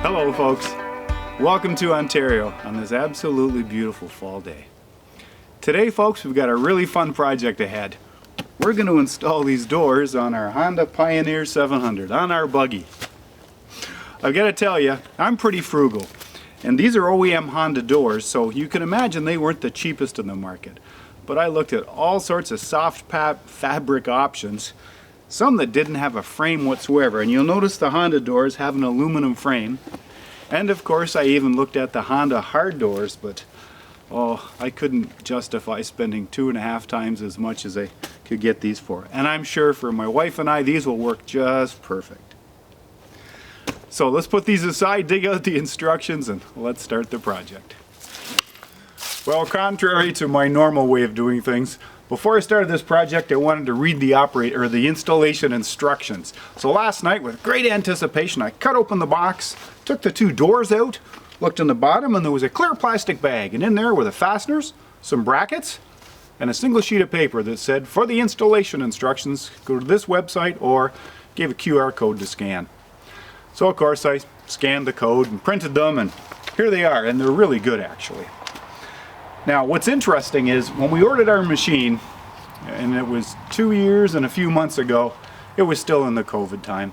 Hello folks, welcome to Ontario on this absolutely beautiful fall day. Today folks, we've got a really fun project ahead. We're going to install these doors on our Honda Pioneer 700, on our buggy. I've got to tell you, I'm pretty frugal, and these are OEM Honda doors, so you can imagine they weren't the cheapest in the market. But I looked at all sorts of soft fabric options, some that didn't have a frame whatsoever, and you'll notice the Honda doors have an aluminum frame. And of course I even looked at the Honda hard doors, but I couldn't justify spending 2.5 times as much as I could get these for. And I'm sure for my wife and I, these will work just perfect. So let's put these aside, dig out the instructions, and let's start the project. Well, contrary to my normal way of doing things, before I started this project, I wanted to read the installation instructions. So last night, with great anticipation, I cut open the box, took the 2 doors out, looked in the bottom, and there was a clear plastic bag, and in there were the fasteners, some brackets, and a single sheet of paper that said, for the installation instructions, go to this website, or gave a QR code to scan. So of course I scanned the code and printed them, and here they are, and they're really good actually. Now what's interesting is when we ordered our machine, and it was 2 years and a few months ago, it was still in the COVID time.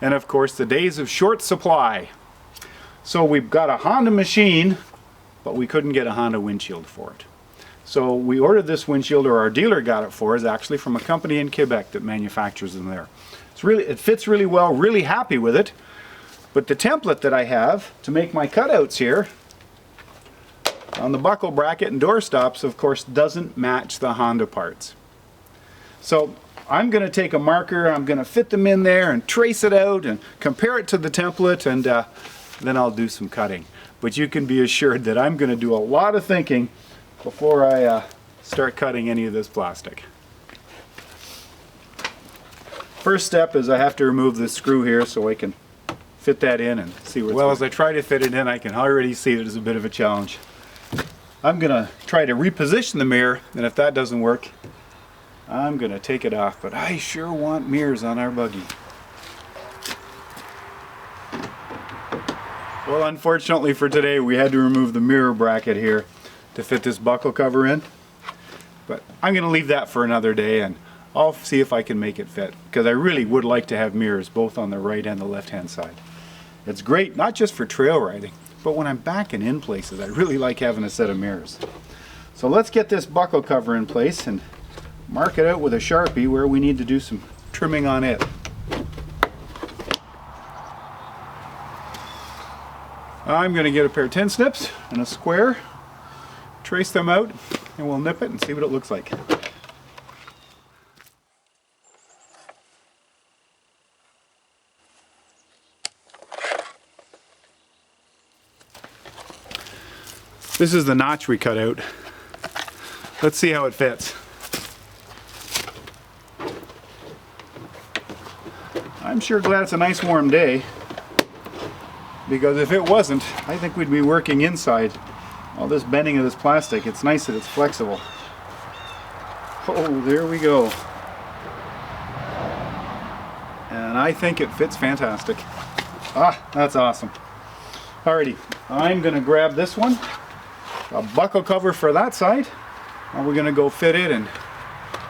And of course the days of short supply. So we've got a Honda machine, but we couldn't get a Honda windshield for it. So we ordered this windshield, or our dealer got it for us actually, from a company in Quebec that manufactures them there. It fits really well, really happy with it. But the template that I have to make my cutouts here on the buckle bracket and door stops, of course, doesn't match the Honda parts. So I'm going to take a marker, I'm going to fit them in there and trace it out and compare it to the template, and then I'll do some cutting. But you can be assured that I'm going to do a lot of thinking before I start cutting any of this plastic. First step is I have to remove this screw here so I can fit that in and see where it's going. As I try to fit it in, I can already see it as a bit of a challenge. I'm going to try to reposition the mirror, and if that doesn't work, I'm going to take it off. But I sure want mirrors on our buggy. Well, unfortunately for today, we had to remove the mirror bracket here to fit this buckle cover in. But I'm going to leave that for another day, and I'll see if I can make it fit, because I really would like to have mirrors both on the right and the left hand side. It's great, not just for trail riding, but when I'm backing in places, I really like having a set of mirrors. So let's get this buckle cover in place and mark it out with a Sharpie where we need to do some trimming on it. I'm going to get a pair of tin snips and a square, trace them out, and we'll nip it and see what it looks like. This is the notch we cut out. Let's see how it fits. I'm sure glad it's a nice warm day, because if it wasn't, I think we'd be working inside. All this bending of this plastic, it's nice that it's flexible. Oh, there we go. And I think it fits fantastic. Ah, that's awesome. Alrighty, I'm gonna grab this one, a buckle cover for that side, and we're going to go fit it and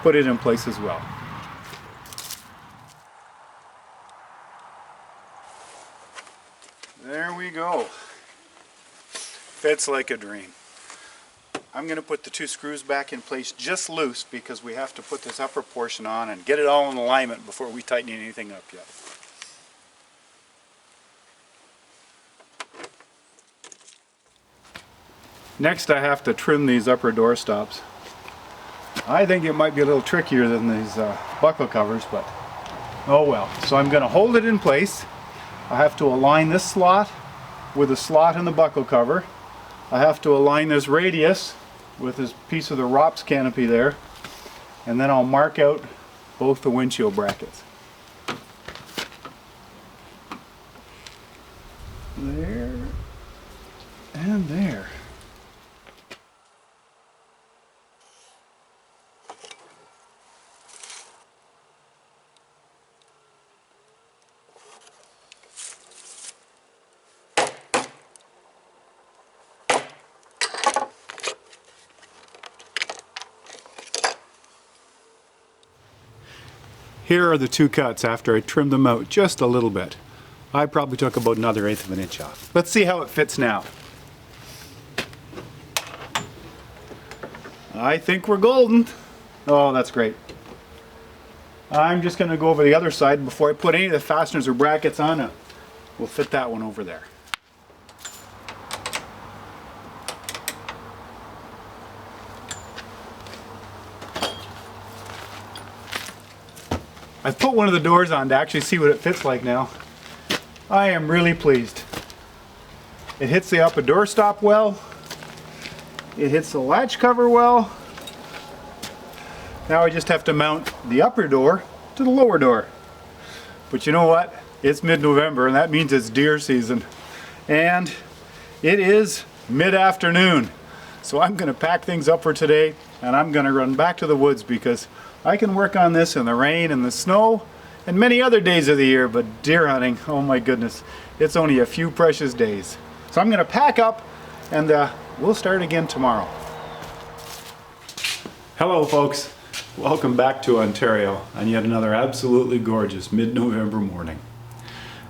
put it in place as well. There we go. Fits like a dream. I'm going to put the 2 screws back in place just loose, because we have to put this upper portion on and get it all in alignment before we tighten anything up yet. Next I have to trim these upper door stops. I think it might be a little trickier than these buckle covers, but oh well. So I'm going to hold it in place. I have to align this slot with a slot in the buckle cover. I have to align this radius with this piece of the ROPS canopy there, and then I'll mark out both the windshield brackets. There and there. Here are the two cuts after I trimmed them out just a little bit. I probably took about another 1/8 of an inch off. Let's see how it fits now. I think we're golden. Oh, that's great. I'm just going to go over the other side before I put any of the fasteners or brackets on it. We'll fit that one over there. I've put one of the doors on to actually see what it fits like now. I am really pleased. It hits the upper doorstop well. It hits the latch cover well. Now I just have to mount the upper door to the lower door. But you know what? It's mid-November and that means it's deer season. And it is mid-afternoon. So I'm going to pack things up for today and I'm going to run back to the woods because I can work on this in the rain and the snow and many other days of the year, but deer hunting, oh my goodness, it's only a few precious days. So I'm going to pack up and we'll start again tomorrow. Hello folks. Welcome back to Ontario on yet another absolutely gorgeous mid-November morning.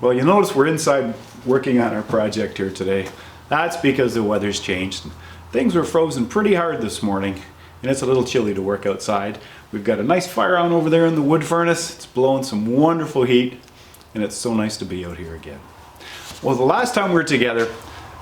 Well, you notice we're inside working on our project here today. That's because the weather's changed. Things were frozen pretty hard this morning and it's a little chilly to work outside. We've got a nice fire on over there in the wood furnace. It's blowing some wonderful heat and it's so nice to be out here again. Well, the last time we were together,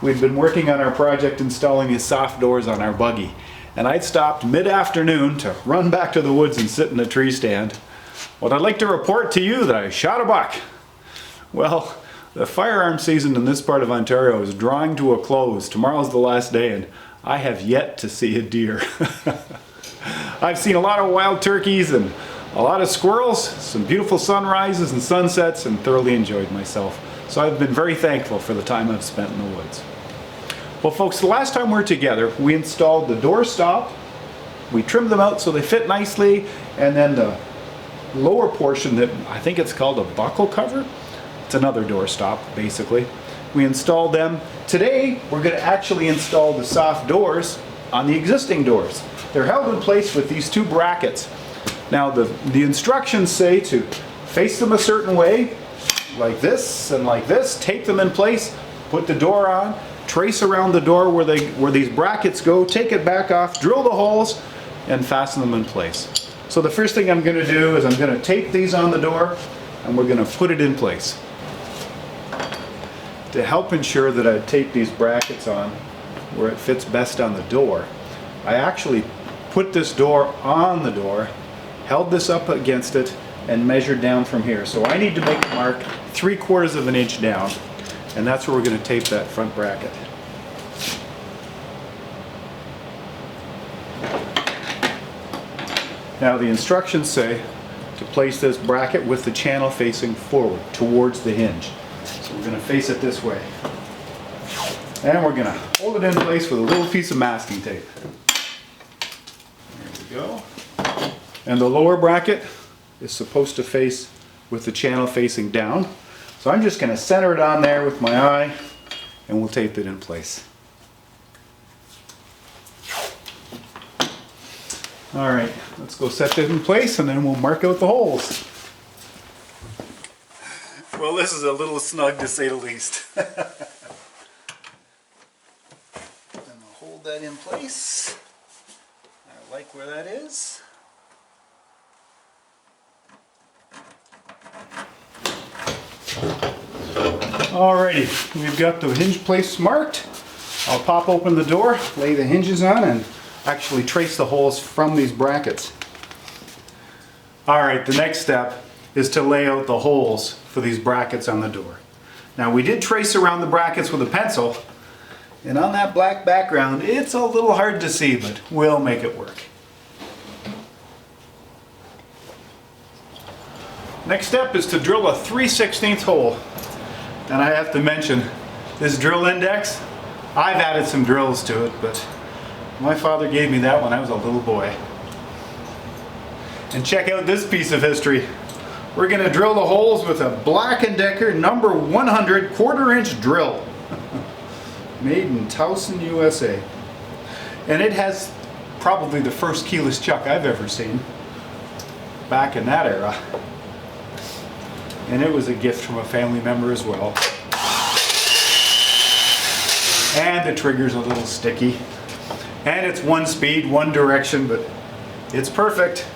we'd been working on our project installing these soft doors on our buggy. And I'd stopped mid-afternoon to run back to the woods and sit in a tree stand. Well, I'd like to report to you that I shot a buck. Well, the firearm season in this part of Ontario is drawing to a close. Tomorrow's the last day and I have yet to see a deer. I've seen a lot of wild turkeys and a lot of squirrels, some beautiful sunrises and sunsets, and thoroughly enjoyed myself. So I've been very thankful for the time I've spent in the woods. Well folks, the last time we were together, we installed the door stop, we trimmed them out so they fit nicely, and then the lower portion that I think it's called a buckle cover, it's another door stop basically. We installed them. Today we're going to actually install the soft doors on the existing doors. They're held in place with these two brackets. Now the instructions say to face them a certain way, like this and like this, tape them in place, put the door on, trace around the door where these brackets go, take it back off, drill the holes, and fasten them in place. So the first thing I'm going to do is I'm going to tape these on the door and we're going to put it in place. To help ensure that I tape these brackets on where it fits best on the door, I actually put this door on the door, held this up against it, and measured down from here. So I need to make a mark 3/4 of an inch down, and that's where we're going to tape that front bracket. Now the instructions say to place this bracket with the channel facing forward towards the hinge. So we're going to face it this way. And we're going to hold it in place with a little piece of masking tape. There we go. And the lower bracket is supposed to face with the channel facing down. So I'm just going to center it on there with my eye and we'll tape it in place. Alright, let's go set this in place and then we'll mark out the holes. Well, this is a little snug to say the least. And we'll hold that in place. I like where that is. Alrighty, we've got the hinge place marked. I'll pop open the door, lay the hinges on, and actually trace the holes from these brackets. Alright, the next step is to lay out the holes for these brackets on the door. Now we did trace around the brackets with a pencil, and on that black background it's a little hard to see, but we'll make it work. Next step is to drill a 3/16 hole. And I have to mention, this drill index, I've added some drills to it, but my father gave me that when I was a little boy. And check out this piece of history. We're going to drill the holes with a Black & Decker number 100 1/4-inch drill. Made in Towson, USA. And it has probably the first keyless chuck I've ever seen back in that era. and it was a gift from a family member as well. And the trigger's a little sticky. And it's one speed, one direction, but it's perfect.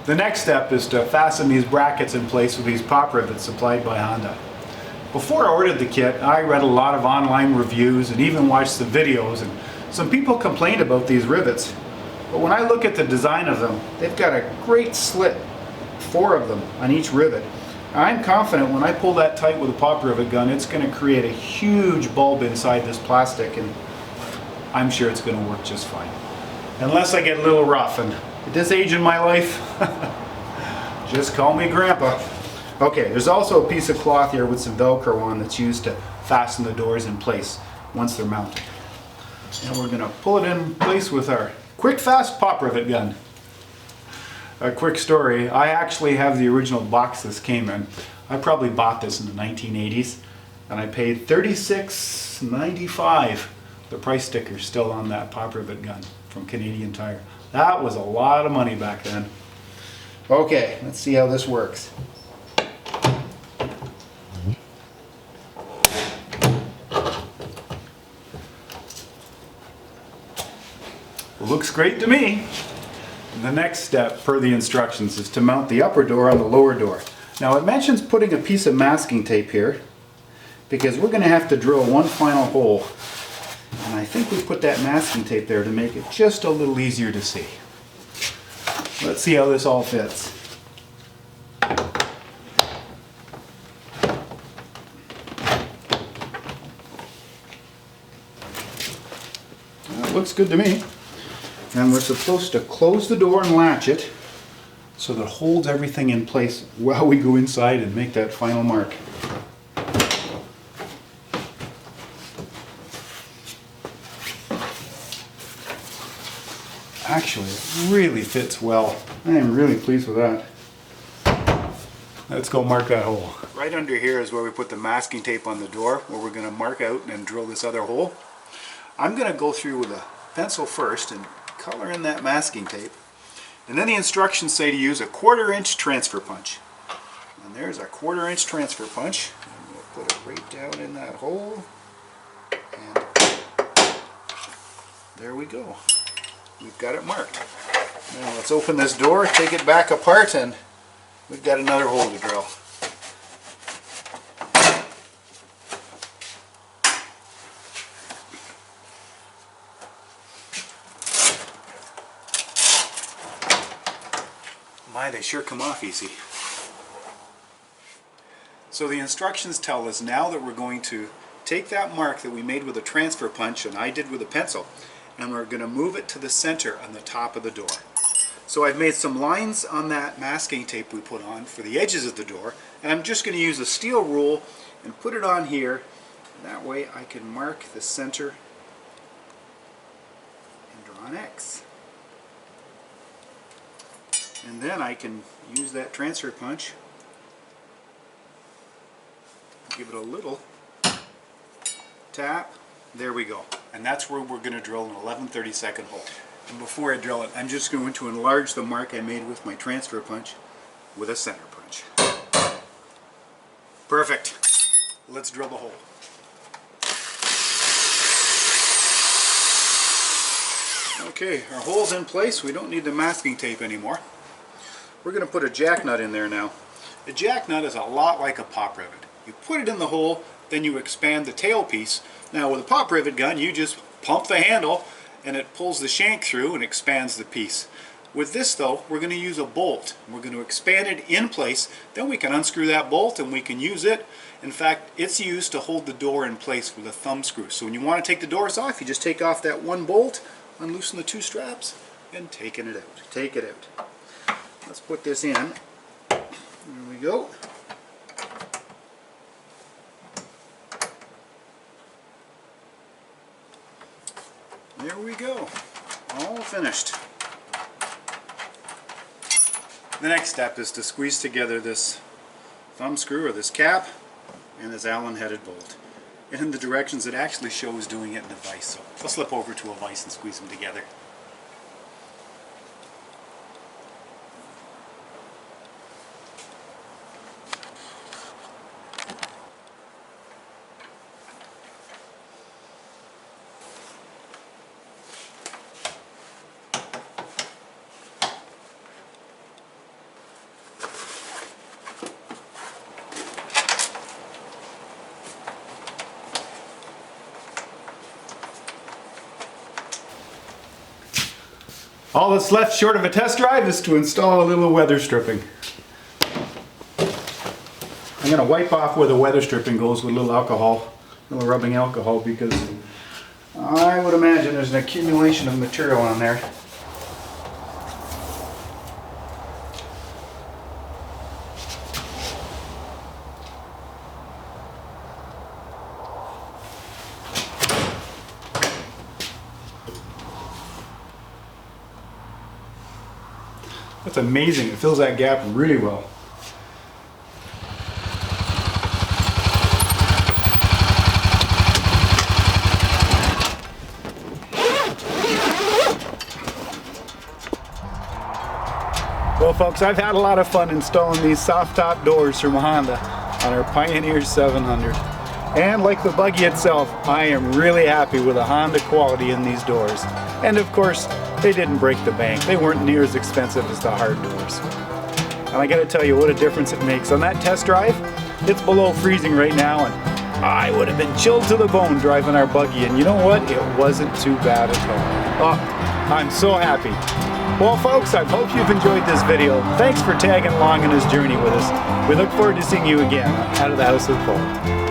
The next step is to fasten these brackets in place with these pop rivets supplied by Honda. Before I ordered the kit, I read a lot of online reviews and even watched some videos, and some people complained about these rivets. But when I look at the design of them, they've got a great slit, 4 of them on each rivet. I'm confident when I pull that tight with a pop rivet gun, it's going to create a huge bulb inside this plastic, and I'm sure it's going to work just fine. Unless I get a little rough, and at this age in my life, just call me Grandpa. Okay, there's also a piece of cloth here with some Velcro on that's used to fasten the doors in place once they're mounted. And we're going to pull it in place with our quick fast pop rivet gun. A quick story, I actually have the original box this came in. I probably bought this in the 1980s, and I paid $36.95. The price sticker's still on that pop rivet gun from Canadian Tire. That was a lot of money back then. Okay, let's see how this works. Looks great to me. The next step, per the instructions, is to mount the upper door on the lower door. Now it mentions putting a piece of masking tape here because we're going to have to drill one final hole. And I think we put that masking tape there to make it just a little easier to see. Let's see how this all fits. That looks good to me. And we're supposed to close the door and latch it so that it holds everything in place while we go inside and make that final mark. Actually, it really fits well. I am really pleased with that. Let's go mark that hole. Right under here is where we put the masking tape on the door, where we're going to mark out and drill this other hole. I'm going to go through with a pencil first and color in that masking tape. And then the instructions say to use a 1/4 inch transfer punch. And there's our 1/4 inch transfer punch. And we'll put it right down in that hole. And there we go. We've got it marked. Now let's open this door, take it back apart, and we've got another hole to drill. My, they sure come off easy. So the instructions tell us now that we're going to take that mark that we made with a transfer punch, and I did with a pencil, and we're going to move it to the center on the top of the door. So I've made some lines on that masking tape we put on for the edges of the door, and I'm just going to use a steel rule and put it on here. That way I can mark the center and draw an X. And then I can use that transfer punch, give it a little tap, there we go. And that's where we're going to drill an 11/32 hole. And before I drill it, I'm just going to enlarge the mark I made with my transfer punch with a center punch. Perfect. Let's drill the hole. Okay, our hole's in place. We don't need the masking tape anymore. We're going to put a jack nut in there now. A jack nut is a lot like a pop rivet. You put it in the hole, then you expand the tail piece. Now with a pop rivet gun, you just pump the handle and it pulls the shank through and expands the piece. With this though, we're going to use a bolt. We're going to expand it in place, then we can unscrew that bolt and we can use it. In fact, it's used to hold the door in place with a thumb screw. So when you want to take the doors off, you just take off that one bolt, unloosen the 2 straps, and take it out. Take it out. Let's put this in. There we go. There we go. All finished. The next step is to squeeze together this thumb screw or this cap and this Allen headed bolt. in the directions it actually shows doing it in the vise. So I'll slip over to a vise and squeeze them together. All that's left short of a test drive is to install a little weather stripping. I'm going to wipe off where the weather stripping goes with a little alcohol, a little rubbing alcohol, because I would imagine there's an accumulation of material on there. That's amazing. It fills that gap really well. Well folks, I've had a lot of fun installing these soft top doors from Honda on our Pioneer 700. And like the buggy itself, I am really happy with the Honda quality in these doors. And of course, they didn't break the bank. They weren't near as expensive as the hard doors. And I gotta tell you what a difference it makes. On that test drive, it's below freezing right now, and I would have been chilled to the bone driving our buggy, and you know what? It wasn't too bad at all. Oh, I'm so happy. Well folks, I hope you've enjoyed this video. Thanks for tagging along on this journey with us. We look forward to seeing you again out of the House of Pole.